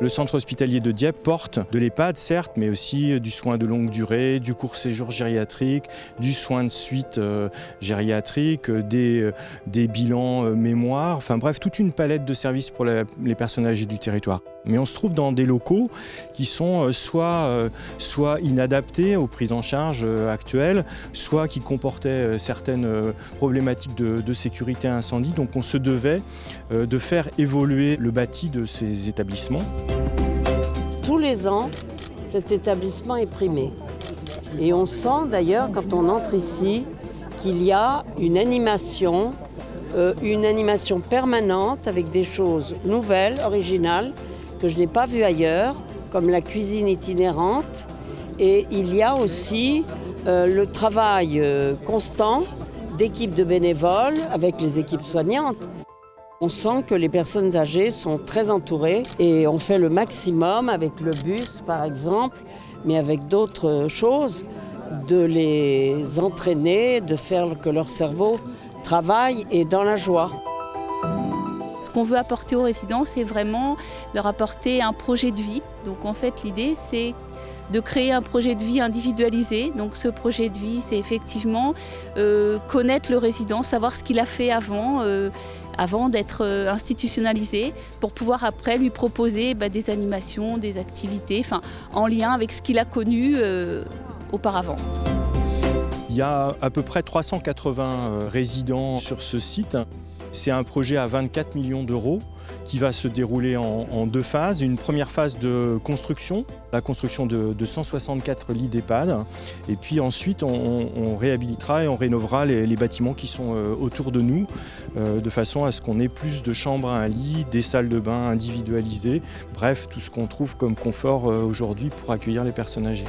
Le centre hospitalier de Dieppe porte de l'EHPAD, certes, mais aussi du soin de longue durée, du court séjour gériatrique, du soin de suite gériatrique, des bilans mémoire, enfin bref, toute une palette de services pour les personnes âgées du territoire. Mais on se trouve dans des locaux qui sont soit inadaptés aux prises en charge actuelles, soit qui comportaient certaines problématiques de sécurité incendie. Donc on se devait de faire évoluer le bâti de ces établissements. Tous les ans, cet établissement est primé. Et on sent d'ailleurs, quand on entre ici, qu'il y a une animation permanente avec des choses nouvelles, originales, que je n'ai pas vues ailleurs, comme la cuisine itinérante. Et il y a aussi le travail constant d'équipes de bénévoles avec les équipes soignantes. On sent que les personnes âgées sont très entourées et on fait le maximum avec le bus par exemple, mais avec d'autres choses, de les entraîner, de faire que leur cerveau travaille et dans la joie. Ce qu'on veut apporter aux résidents, c'est vraiment leur apporter un projet de vie. Donc en fait, l'idée, c'est de créer un projet de vie individualisé. Donc ce projet de vie, c'est effectivement connaître le résident, savoir ce qu'il a fait avant d'être institutionnalisé, pour pouvoir après lui proposer des animations, des activités, en lien avec ce qu'il a connu auparavant. Il y a à peu près 380 résidents sur ce site. C'est un projet à 24 millions d'euros qui va se dérouler en deux phases. Une première phase de construction, la construction de 164 lits d'EHPAD. Et puis ensuite, on réhabilitera et on rénovera les bâtiments qui sont autour de nous, de façon à ce qu'on ait plus de chambres à un lit, des salles de bain individualisées. Bref, tout ce qu'on trouve comme confort aujourd'hui pour accueillir les personnes âgées.